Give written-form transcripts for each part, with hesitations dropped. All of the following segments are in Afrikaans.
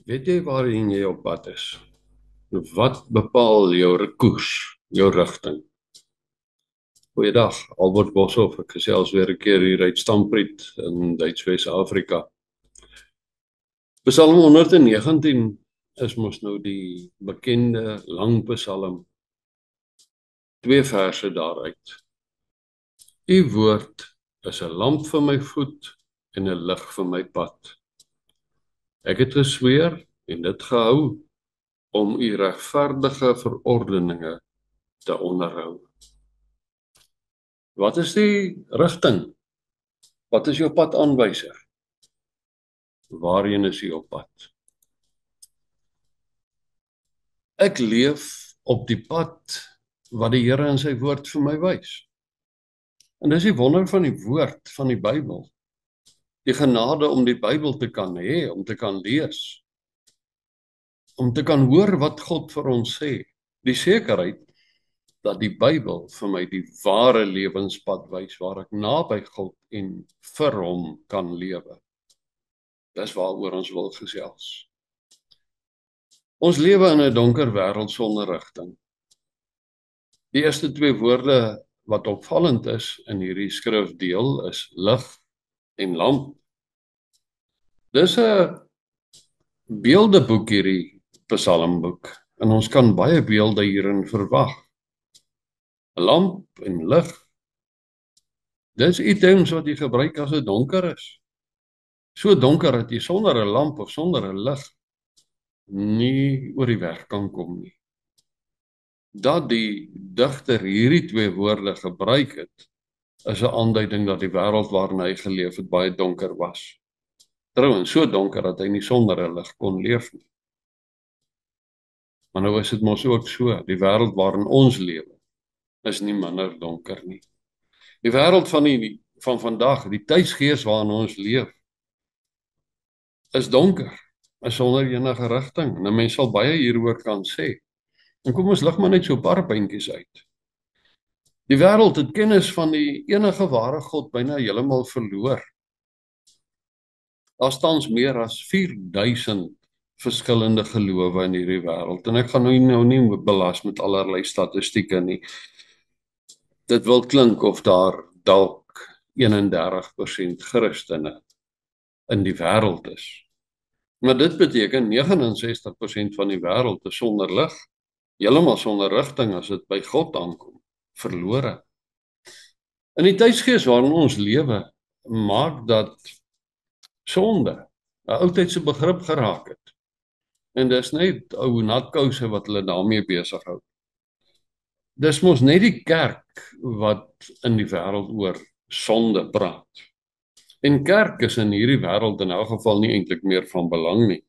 Weet jy waarheen jy op pad is? Wat bepaal jou koers, jou rigting? Goeiedag, Albert Boshoff. Ek gesels weer 'n keer hier uit Stampriet in Duits-Wes-Afrika. Psalm 119 is mos nou die bekende lang psalm. 2 verse daaruit. U woord is 'n lamp vir my voet en 'n lig vir my pad. Ek het gesweer en dit gehou om u regverdige verordeninge te onderhou. Wat is die rigting? Wat is jou padaanwyser? Waarheen is jy op pad? Ek leef op die pad wat die Here in sy woord vir my wys. En dis die wonder van die woord van die Bybel. Die genade om die Bybel te kan hê, om te kan lees, om te kan hoor wat God vir ons sê. Die sekerheid dat die Bybel vir my die ware lewenspad wys waar ek naby God en vir hom kan lewe. Dis waaroor ons wil gesels. Ons lewe in 'n donker wêreld sonder rigting. Die eerste 2 woorde wat opvallend is in hierdie skrifdeel is lig en lamp. Dis 'n beeldeboek hierdie psalmboek en ons kan baie beelde hierin verwag. 'n Lamp en lig. Dis items wat jy gebruik as dit donker is. So donker dat jy sonder 'n lamp of sonder 'n lig nie oor die weg kan kom nie. Dat die digter hierdie 2 woorde gebruik het, is 'n aanduiding dat die wêreld waarin hy geleef het baie donker was. Trouwens, so donker dat hy nie sonder 'n lig kon leef nie. Maar nou is dit mos ook so, die wêreld waarin ons lewe is nie minder donker nie. Die wêreld van vandag, die tydsgees waarin ons leef, is donker, is sonder enige rigting. En 'n mens sal baie hieroor kan sê. En kom ons lig maar net so 'n paar puntjies uit. Die wêreld het kennis van die enige ware God byna heeltemal verloor. Daar staan meer as 4000 verskillende gelowe in hierdie wêreld. En ek gaan nou nie belas met allerlei statistieke nie. Dit wil klink of daar dalk 31% Christene in die wêreld is. Maar dit beteken 69% van die wêreld is sonder lig, heeltemal sonder rigting as dit by God aankom, verlore. In die tydsgees waarin ons lewe, maak dat sonde 'n oudtydse begrip geraak het. En dis net ou natkouse wat hulle daarmee besig hou. Dis mos net die kerk wat in die wêreld oor sonde praat. En kerk is in hierdie wêreld in elk geval nie eintlik meer van belang nie.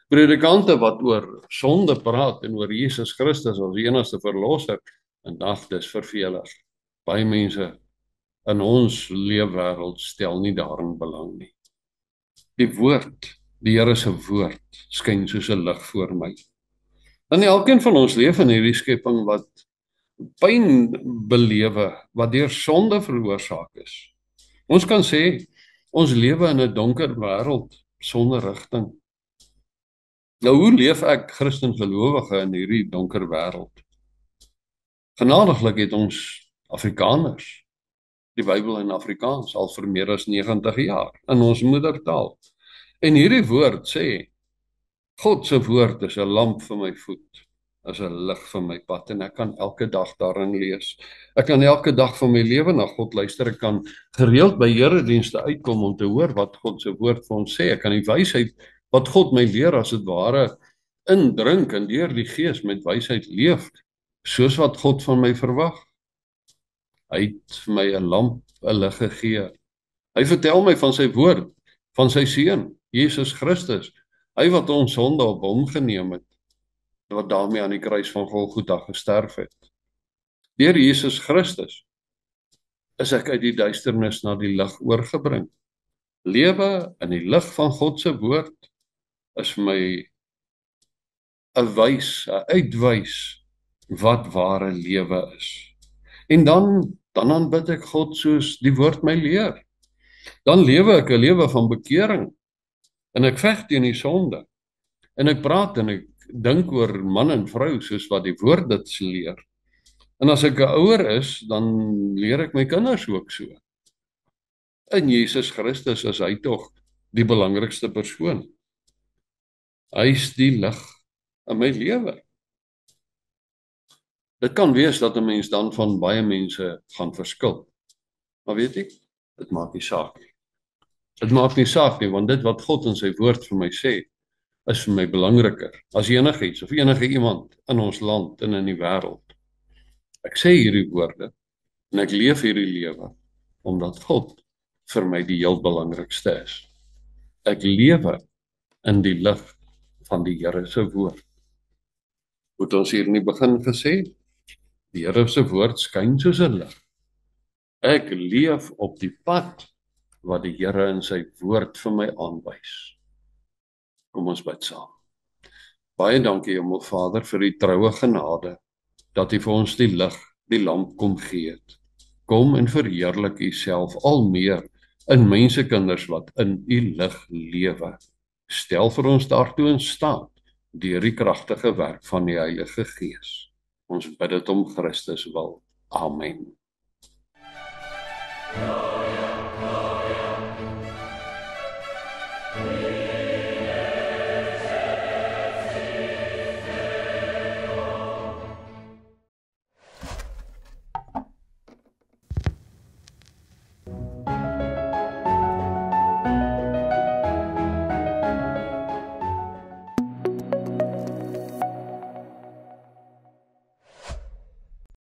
Predikante wat oor sonde praat en oor Jesus Christus as die enigste verlosser, en dis vervelig. Baie mense in ons leefwêreld stel nie daarin belang nie. Die woord, die Here se woord, skyn soos 'n lig voor my. En elkeen van ons leef in hierdie skepping wat pyn belewe, wat deur sonde veroorsaak is. Ons kan sê, ons lewe in 'n donker wêreld sonder rigting. Nou, hoe leef ek, Christen gelowige, in hierdie donker wêreld? Genadiglik het ons Afrikaners die Bybel in Afrikaans al vir meer as 90 jaar in ons moedertaal. En hierdie woord sê, God se woord is 'n lamp vir my voet, is 'n lig vir my pad, en ek kan elke dag daarin lees. Ek kan elke dag van my lewe na God luister. Ek kan gereeld by eredienste uitkom om te hoor wat God se woord vir ons sê. Ek kan die wysheid wat God my leer as dit ware indrink en deur die Gees met wysheid leef, soos wat God van my verwag. Hy het vir my 'n lamp, 'n lig gegee. Hy vertel my van sy woord, van sy seun, Jesus Christus. Hy wat ons sonde op hom geneem het, wat daarmee aan die kruis van Golgotha gesterf het. Deur Jesus Christus is ek uit die duisternis na die lig oorgebring. Lewe in die lig van God se woord is vir my 'n uitwys wat ware lewe is. En dan aanbid ek God soos die woord my leer. Dan lewe ek 'n lewe van bekering en ek veg teen die sonde. En ek praat en ek dink oor man en vrou soos wat die woord dit leer. En as ek 'n ouer is, dan leer ek my kinders ook so. In Jesus Christus is hy tog die belangrikste persoon. Hy is die lig in my lewe. Dit kan wees dat 'n mens dan van baie mense gaan verskil. Maar weet jy, dit maak nie saak nie. Dit maak nie saak nie, want dit wat God in sy woord vir my sê, is vir my belangriker as enigiets of enige iemand in ons land en in die wêreld. Ek sê hierdie woorde en ek leef hierdie lewe omdat God vir my die heel belangrikste is. Ek lewe in die lig van die Here se woord. Moet ons hier in die begin gesê, die Here se woord skyn soos 'n lig. Ek leef op die pad wat die Here in sy woord vir my aanwys. Kom ons bid saam. Baie dankie, Hemelvader, vir die troue genade dat U vir ons die lig, die lamp kom gee het. Kom en verheerlik U self al meer in mensekinders wat in U lig lewe. Stel vir ons daartoe in staat deur die kragtige werk van die Heilige Gees. Ons bid dit om Christus wil. Amen.